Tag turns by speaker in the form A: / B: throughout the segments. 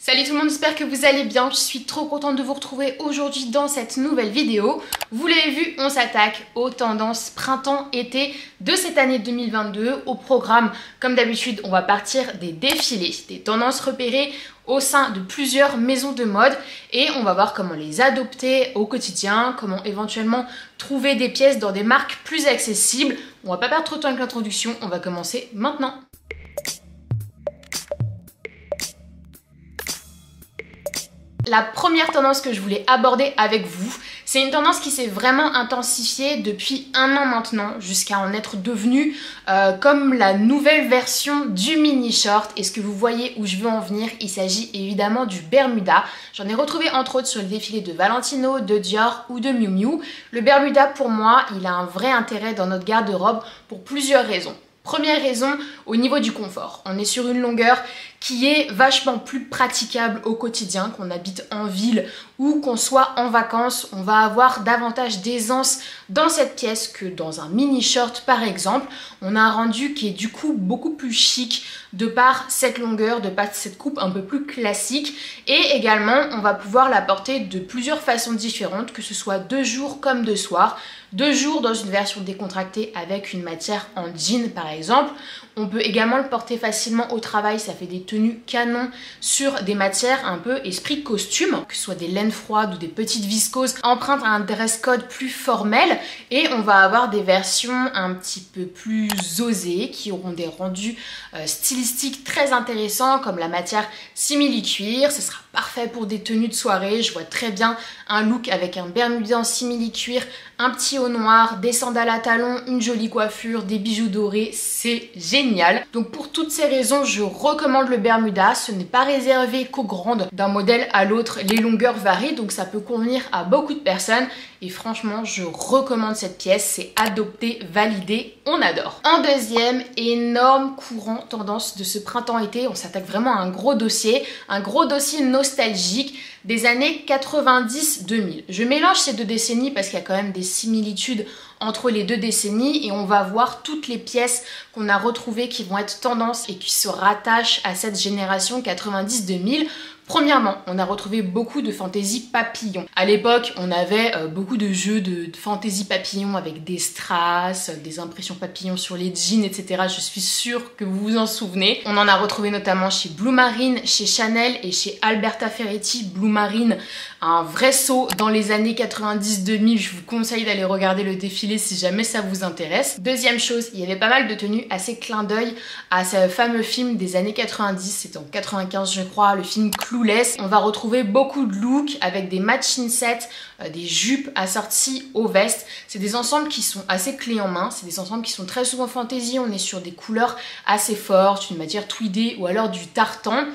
A: Salut tout le monde, j'espère que vous allez bien. Je suis trop contente de vous retrouver aujourd'hui dans cette nouvelle vidéo. Vous l'avez vu, on s'attaque aux tendances printemps-été de cette année 2022. Au programme, comme d'habitude, on va partir des défilés, des tendances repérées au sein de plusieurs maisons de mode et on va voir comment les adopter au quotidien, comment éventuellement trouver des pièces dans des marques plus accessibles. On va pas perdre trop de temps avec l'introduction, on va commencer maintenant. La première tendance que je voulais aborder avec vous, c'est une tendance qui s'est vraiment intensifiée depuis un an maintenant, jusqu'à en être devenue comme la nouvelle version du mini short. Et ce que vous voyez où je veux en venir, il s'agit évidemment du Bermuda. J'en ai retrouvé entre autres sur le défilé de Valentino, de Dior ou de Miu Miu. Le Bermuda, pour moi, il a un vrai intérêt dans notre garde-robe pour plusieurs raisons. Première raison, au niveau du confort. On est sur une longueur qui est vachement plus praticable au quotidien, qu'on habite en ville ou qu'on soit en vacances. On va avoir davantage d'aisance dans cette pièce que dans un mini short par exemple. On a un rendu qui est du coup beaucoup plus chic de par cette longueur, de par cette coupe un peu plus classique. Et également, on va pouvoir la porter de plusieurs façons différentes, que ce soit de jour comme de soir. De jour dans une version décontractée avec une matière en jean par exemple. On peut également le porter facilement au travail, ça fait des tenues canon sur des matières un peu esprit costume, que ce soit des laines froides ou des petites viscoses, empreintes à un dress code plus formel. Et on va avoir des versions un petit peu plus osées qui auront des rendus stylistiques très intéressants comme la matière simili-cuir. Ce sera parfait pour des tenues de soirée. Je vois très bien un look avec un Bermuda en simili-cuir, un petit haut noir, des sandales à talons, une jolie coiffure, des bijoux dorés, c'est génial. Donc pour toutes ces raisons, je recommande le Bermuda. Ce n'est pas réservé qu'aux grandes. D'un modèle à l'autre, les longueurs varient, donc ça peut convenir à beaucoup de personnes. Et franchement, je recommande cette pièce, c'est adopté, validé, on adore. En deuxième, énorme courant tendance de ce printemps-été, on s'attaque vraiment à un gros dossier nostalgique des années 90-2000. Je mélange ces deux décennies parce qu'il y a quand même des similitudes entre les deux décennies et on va voir toutes les pièces qu'on a retrouvées qui vont être tendance et qui se rattachent à cette génération 90-2000. Premièrement, on a retrouvé beaucoup de fantaisie papillon. À l'époque, on avait beaucoup de jeux de fantaisie papillon avec des strass, des impressions papillons sur les jeans, etc. Je suis sûre que vous vous en souvenez. On en a retrouvé notamment chez Blue Marine, chez Chanel et chez Alberta Ferretti. Blue Marine, un vrai saut dans les années 90-2000. Je vous conseille d'aller regarder le défilé si jamais ça vous intéresse. Deuxième chose, il y avait pas mal de tenues assez clin d'œil à ce fameux film des années 90. C'était en 95 je crois, le film Clueless. On va retrouver beaucoup de looks avec des matching sets, des jupes assorties aux vestes. C'est des ensembles qui sont assez clés en main. C'est des ensembles qui sont très souvent fantaisie. On est sur des couleurs assez fortes, une matière tweedée ou alors du tartan.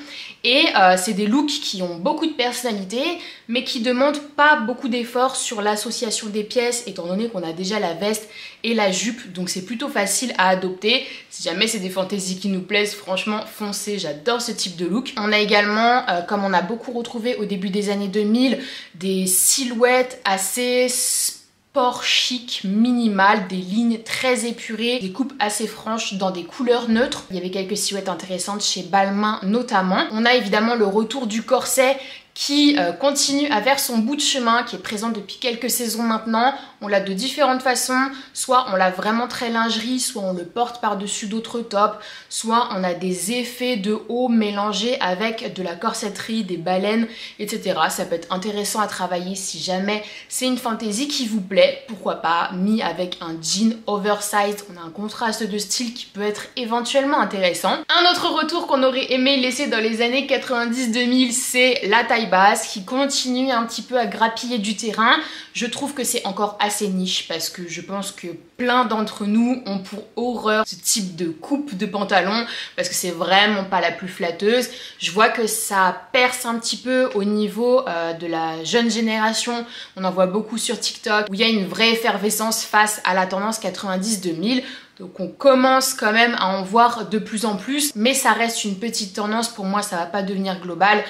A: Et c'est des looks qui ont beaucoup de personnalité mais qui demandent pas beaucoup d'efforts sur l'association des pièces étant donné qu'on a déjà la veste et la jupe, donc c'est plutôt facile à adopter. Si jamais c'est des fantaisies qui nous plaisent, franchement foncez, j'adore ce type de look. On a également, comme on a beaucoup retrouvé au début des années 2000, des silhouettes assez sport chic, minimal, des lignes très épurées, des coupes assez franches dans des couleurs neutres. Il y avait quelques silhouettes intéressantes chez Balmain notamment. On a évidemment le retour du corset qui continue à faire son bout de chemin, qui est présent depuis quelques saisons maintenant. On l'a de différentes façons, soit on l'a vraiment très lingerie, soit on le porte par-dessus d'autres tops, soit on a des effets de haut mélangés avec de la corsetterie, des baleines, etc. Ça peut être intéressant à travailler si jamais c'est une fantaisie qui vous plaît, pourquoi pas, mis avec un jean oversized. On a un contraste de style qui peut être éventuellement intéressant. Un autre retour qu'on aurait aimé laisser dans les années 90-2000, c'est la taille basse qui continue un petit peu à grappiller du terrain. Je trouve que c'est encore assez niche parce que je pense que plein d'entre nous ont pour horreur ce type de coupe de pantalon parce que c'est vraiment pas la plus flatteuse. Je vois que ça perce un petit peu au niveau de la jeune génération. On en voit beaucoup sur TikTok où il y a une vraie effervescence face à la tendance 90-2000. Donc on commence quand même à en voir de plus en plus, mais ça reste une petite tendance. Pour moi, ça va pas devenir global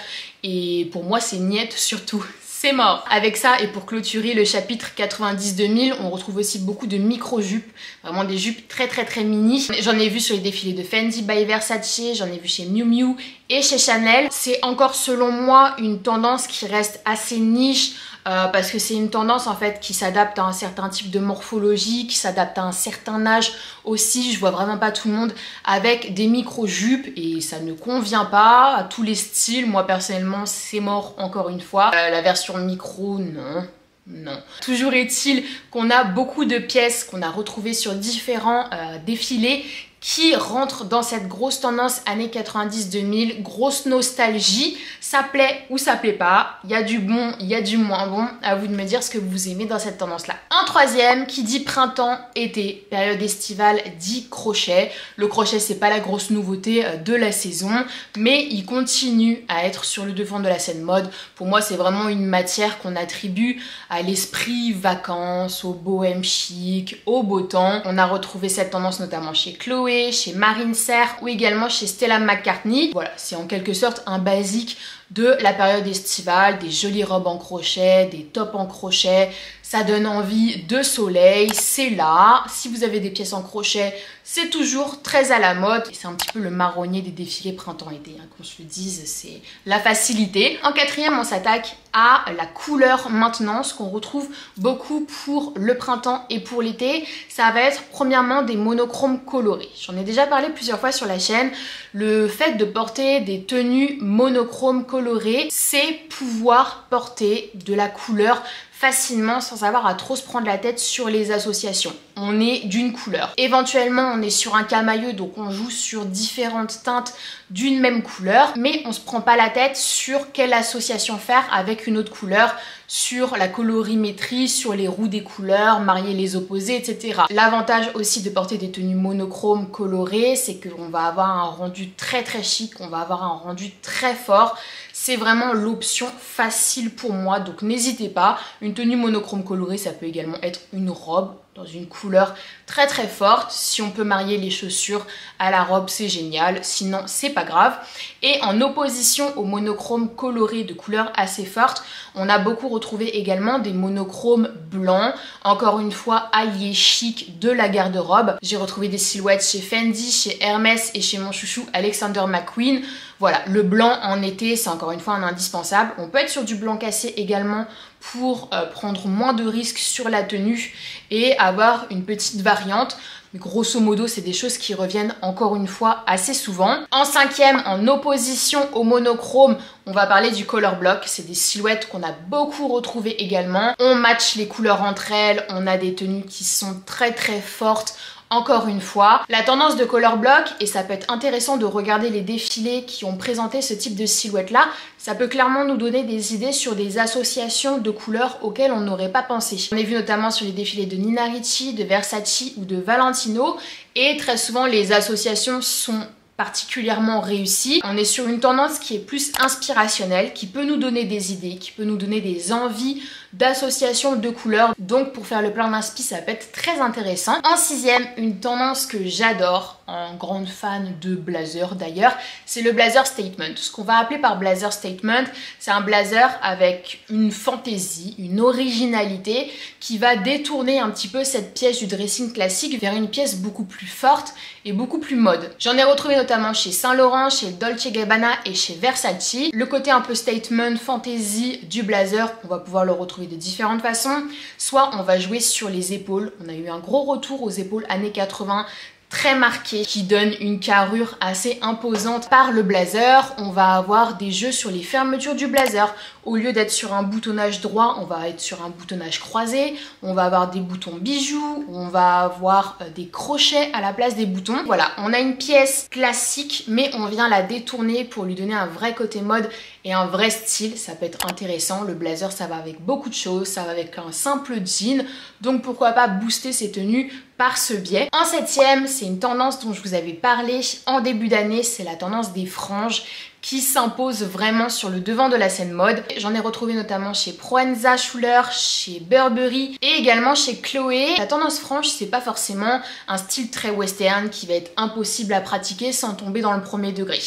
A: et pour moi, c'est niette surtout. c'est mort. Avec ça, et pour clôturer le chapitre 90-2000, on retrouve aussi beaucoup de micro-jupes, vraiment des jupes très mini. J'en ai vu sur les défilés de Fendi by Versace, j'en ai vu chez Miu Miu et chez Chanel. C'est encore selon moi une tendance qui reste assez niche, parce que c'est une tendance en fait qui s'adapte à un certain type de morphologie, qui s'adapte à un certain âge aussi. Je vois vraiment pas tout le monde avec des micro-jupes et ça ne convient pas à tous les styles. Moi personnellement c'est mort encore une fois. La version micro, non. Toujours est-il qu'on a beaucoup de pièces qu'on a retrouvées sur différents défilés qui rentrent dans cette grosse tendance années 90-2000, grosse nostalgie. Ça plaît ou ça plaît pas, il y a du bon, il y a du moins bon, à vous de me dire ce que vous aimez dans cette tendance-là. Un troisième qui dit printemps, été, période estivale, dit crochet. Le crochet, c'est pas la grosse nouveauté de la saison, mais il continue à être sur le devant de la scène mode. Pour moi, c'est vraiment une matière qu'on attribue à l'esprit vacances, au bohème chic, au beau temps. On a retrouvé cette tendance notamment chez Chloé, chez Marine Serre ou également chez Stella McCartney. Voilà, c'est en quelque sorte un basique de la période estivale, des jolies robes en crochet, des tops en crochet. Ça donne envie de soleil, c'est là. Si vous avez des pièces en crochet, c'est toujours très à la mode. C'est un petit peu le marronnier des défilés printemps-été, hein, qu'on se le dise, c'est la facilité. En quatrième, on s'attaque à la couleur maintenance qu'on retrouve beaucoup pour le printemps et pour l'été. Ça va être premièrement des monochromes colorés. J'en ai déjà parlé plusieurs fois sur la chaîne. Le fait de porter des tenues monochromes colorées, c'est pouvoir porter de la couleur facilement sans avoir à trop se prendre la tête sur les associations. On est d'une couleur. Éventuellement, on est sur un camailleux, donc on joue sur différentes teintes d'une même couleur, mais on se prend pas la tête sur quelle association faire avec une autre couleur, sur la colorimétrie, sur les roues des couleurs, marier les opposés, etc. L'avantage aussi de porter des tenues monochromes colorées, c'est qu'on va avoir un rendu très chic, on va avoir un rendu très fort. C'est vraiment l'option facile pour moi, donc n'hésitez pas. Une tenue monochrome colorée, ça peut également être une robe dans une couleur très forte. Si on peut marier les chaussures à la robe, c'est génial, sinon c'est pas grave. Et en opposition aux monochromes colorés de couleurs assez fortes, on a beaucoup retrouvé également des monochromes blancs, encore une fois alliés chic de la garde-robe. J'ai retrouvé des silhouettes chez Fendi, chez Hermès et chez mon chouchou Alexander McQueen. Voilà, le blanc en été, c'est encore une fois un indispensable. On peut être sur du blanc cassé également pour prendre moins de risques sur la tenue et avoir une petite variante. Mais grosso modo, c'est des choses qui reviennent encore une fois assez souvent. En cinquième, en opposition au monochrome, on va parler du color block. C'est des silhouettes qu'on a beaucoup retrouvées également. On match les couleurs entre elles, on a des tenues qui sont très fortes. Encore une fois, la tendance de color block, et ça peut être intéressant de regarder les défilés qui ont présenté ce type de silhouette là, ça peut clairement nous donner des idées sur des associations de couleurs auxquelles on n'aurait pas pensé. On a vu notamment sur les défilés de Nina Ricci, de Versace ou de Valentino, et très souvent les associations sont particulièrement réussi. On est sur une tendance qui est plus inspirationnelle, qui peut nous donner des idées, qui peut nous donner des envies d'association de couleurs. Donc pour faire le plein d'inspi, ça peut être très intéressant. En sixième, une tendance que j'adore, en grande fan de blazer d'ailleurs, c'est le blazer statement. Ce qu'on va appeler par blazer statement, c'est un blazer avec une fantaisie, une originalité qui va détourner un petit peu cette pièce du dressing classique vers une pièce beaucoup plus forte et beaucoup plus mode. J'en ai retrouvé notamment chez Saint Laurent, chez Dolce & Gabbana et chez Versace. Le côté un peu statement, fantaisie du blazer, on va pouvoir le retrouver de différentes façons. Soit on va jouer sur les épaules, on a eu un gros retour aux épaules années 80, très marqué, qui donne une carrure assez imposante par le blazer. On va avoir des jeux sur les fermetures du blazer. Au lieu d'être sur un boutonnage droit, on va être sur un boutonnage croisé. On va avoir des boutons bijoux, on va avoir des crochets à la place des boutons. Voilà, on a une pièce classique, mais on vient la détourner pour lui donner un vrai côté mode et un vrai style. Ça peut être intéressant. Le blazer, ça va avec beaucoup de choses, ça va avec un simple jean. Donc pourquoi pas booster ses tenues par ce biais. En septième, c'est une tendance dont je vous avais parlé en début d'année, c'est la tendance des franges qui s'impose vraiment sur le devant de la scène mode. J'en ai retrouvé notamment chez Proenza Schuler, chez Burberry et également chez Chloé. La tendance frange, c'est pas forcément un style très western qui va être impossible à pratiquer sans tomber dans le premier degré.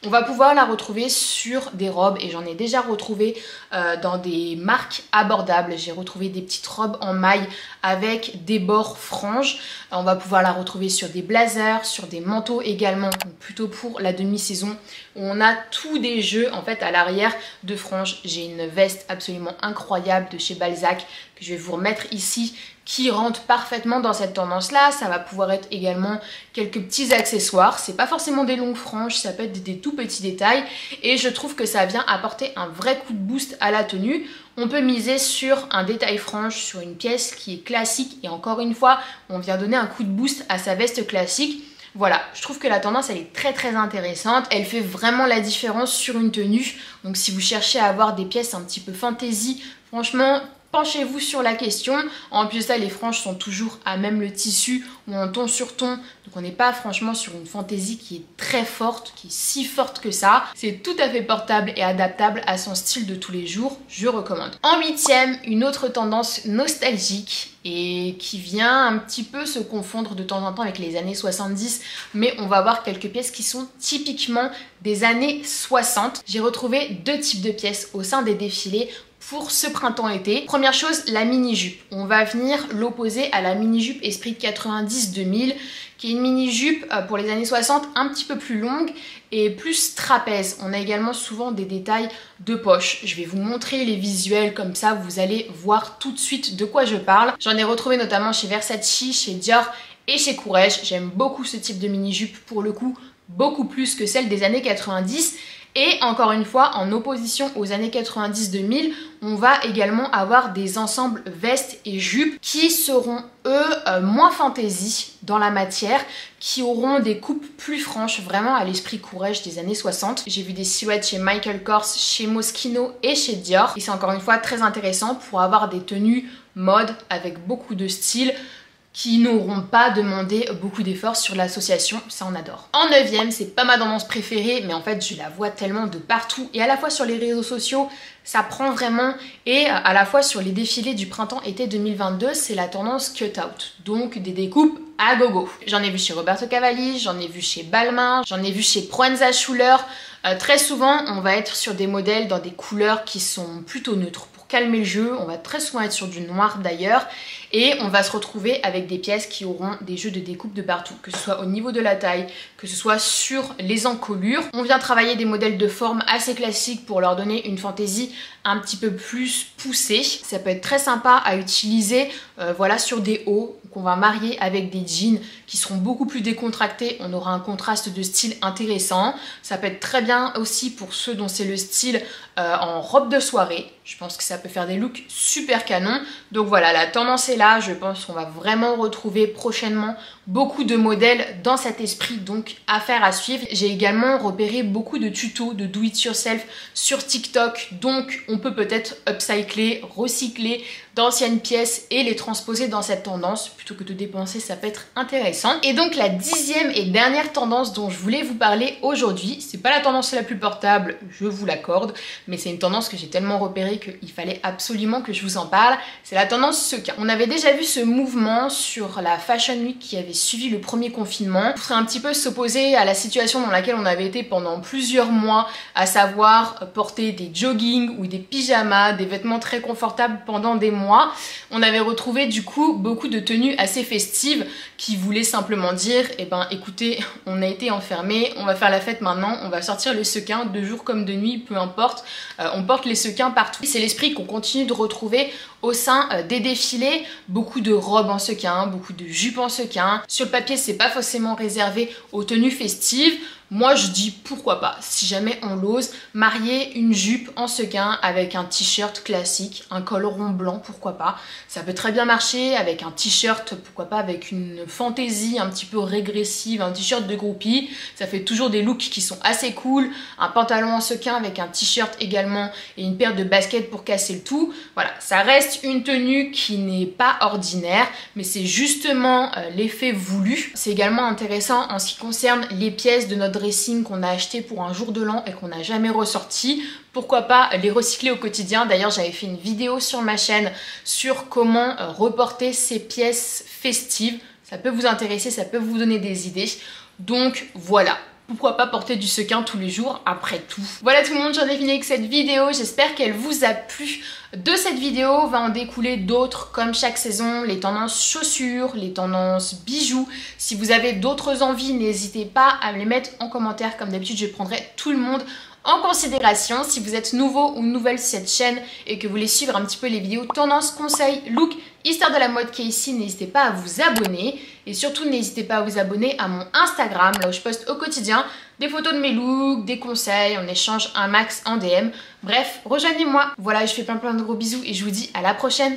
A: On va pouvoir la retrouver sur des robes et j'en ai déjà retrouvé dans des marques abordables. J'ai retrouvé des petites robes en maille avec des bords franges. On va pouvoir la retrouver sur des blazers, sur des manteaux également, donc plutôt pour la demi-saison où on a tous des jeux en fait à l'arrière de franges. J'ai une veste absolument incroyable de chez Balzac que je vais vous remettre ici qui rentre parfaitement dans cette tendance-là. Ça va pouvoir être également quelques petits accessoires. C'est pas forcément des longues franges, ça peut être des tout petits détails et je trouve que ça vient apporter un vrai coup de boost à la tenue. On peut miser sur un détail frange, sur une pièce qui est classique et encore une fois, on vient donner un coup de boost à sa veste classique. Voilà, je trouve que la tendance elle est très intéressante, elle fait vraiment la différence sur une tenue. Donc si vous cherchez à avoir des pièces un petit peu fantasy, franchement penchez-vous sur la question. En plus de ça, les franges sont toujours à même le tissu ou en ton sur ton. Donc on n'est pas franchement sur une fantaisie qui est très forte, qui est si forte que ça. C'est tout à fait portable et adaptable à son style de tous les jours. Je recommande. En 8e, une autre tendance nostalgique et qui vient un petit peu se confondre de temps en temps avec les années 70. Mais on va avoir quelques pièces qui sont typiquement des années 60. J'ai retrouvé deux types de pièces au sein des défilés pour ce printemps-été. Première chose, la mini-jupe. On va venir l'opposer à la mini-jupe Esprit 90-2000, qui est une mini-jupe pour les années 60 un petit peu plus longue et plus trapèze. On a également souvent des détails de poche. Je vais vous montrer les visuels comme ça, vous allez voir tout de suite de quoi je parle. J'en ai retrouvé notamment chez Versace, chez Dior et chez Courrèges. J'aime beaucoup ce type de mini-jupe pour le coup, beaucoup plus que celle des années 90. Et encore une fois, en opposition aux années 90-2000, on va également avoir des ensembles vestes et jupes qui seront, eux, moins fantasy dans la matière, qui auront des coupes plus franches, vraiment à l'esprit Courrèges des années 60. J'ai vu des silhouettes chez Michael Kors, chez Moschino et chez Dior. Et c'est encore une fois très intéressant pour avoir des tenues mode avec beaucoup de style, qui n'auront pas demandé beaucoup d'efforts sur l'association, ça on adore. En 9e, c'est pas ma tendance préférée, mais en fait je la vois tellement de partout, et à la fois sur les réseaux sociaux, ça prend vraiment, et à la fois sur les défilés du printemps-été 2022, c'est la tendance cut-out, donc des découpes à gogo. J'en ai vu chez Roberto Cavalli, j'en ai vu chez Balmain, j'en ai vu chez Proenza Schuler. Très souvent, on va être sur des modèles dans des couleurs qui sont plutôt neutres. Pour calmer le jeu, on va très souvent être sur du noir d'ailleurs, et on va se retrouver avec des pièces qui auront des jeux de découpe de partout, que ce soit au niveau de la taille, que ce soit sur les encolures. On vient travailler des modèles de forme assez classiques pour leur donner une fantaisie un petit peu plus poussée. Ça peut être très sympa à utiliser voilà, sur des hauts qu'on va marier avec des jeans qui seront beaucoup plus décontractés. On aura un contraste de style intéressant. Ça peut être très bien aussi pour ceux dont c'est le style en robe de soirée. Je pense que ça peut faire des looks super canons. Donc voilà, la tendance est là. Je pense qu'on va vraiment retrouver prochainement beaucoup de modèles dans cet esprit, donc affaire à suivre. J'ai également repéré beaucoup de tutos de do it yourself sur TikTok, donc on peut peut-être upcycler, recycler d'anciennes pièces et les transposer dans cette tendance plutôt que de dépenser, ça peut être intéressant. Et donc la 10e et dernière tendance dont je voulais vous parler aujourd'hui, c'est pas la tendance la plus portable, je vous l'accorde, mais c'est une tendance que j'ai tellement repérée qu'il fallait absolument que je vous en parle, c'est la tendance sequin. On avait déjà vu ce mouvement sur la Fashion Week qui avait suivi le premier confinement, pour un petit peu s'opposer à la situation dans laquelle on avait été pendant plusieurs mois, à savoir porter des joggings ou des pyjamas, des vêtements très confortables pendant des mois. On avait retrouvé du coup beaucoup de tenues assez festives qui voulaient simplement dire eh ben écoutez, on a été enfermés, on va faire la fête maintenant, on va sortir les sequins de jour comme de nuit, peu importe, on porte les sequins partout. C'est l'esprit qu'on continue de retrouver au sein des défilés, beaucoup de robes en sequins, beaucoup de jupes en sequins. Sur le papier, c'est pas forcément réservé aux tenues festives. Moi je dis pourquoi pas, si jamais on l'ose, marier une jupe en sequin avec un t-shirt classique, un col rond blanc, pourquoi pas. Ça peut très bien marcher avec un t-shirt, pourquoi pas avec une fantaisie un petit peu régressive, un t-shirt de groupie. Ça fait toujours des looks qui sont assez cool. Un pantalon en sequin avec un t-shirt également et une paire de baskets pour casser le tout. Voilà, ça reste une tenue qui n'est pas ordinaire, mais c'est justement l'effet avez voulu. C'est également intéressant en ce qui concerne les pièces de notre dressing qu'on a acheté pour un jour de l'an et qu'on n'a jamais ressorti. Pourquoi pas les recycler au quotidien. D'ailleurs, j'avais fait une vidéo sur ma chaîne sur comment reporter ces pièces festives. Ça peut vous intéresser, ça peut vous donner des idées. Donc voilà. Pourquoi pas porter du sequin tous les jours après tout. Voilà tout le monde, j'en ai fini avec cette vidéo. J'espère qu'elle vous a plu. De cette vidéo va en découler d'autres comme chaque saison, les tendances chaussures, les tendances bijoux. Si vous avez d'autres envies, n'hésitez pas à me les mettre en commentaire. Comme d'habitude, je prendrai tout le monde en considération. Si vous êtes nouveau ou nouvelle sur cette chaîne et que vous voulez suivre un petit peu les vidéos tendances, conseils, look, histoire de la mode qui est ici, n'hésitez pas à vous abonner. Et surtout, n'hésitez pas à vous abonner à mon Instagram, là où je poste au quotidien des photos de mes looks, des conseils, on échange un max en DM. Bref, rejoignez-moi. Voilà, je fais plein de gros bisous et je vous dis à la prochaine.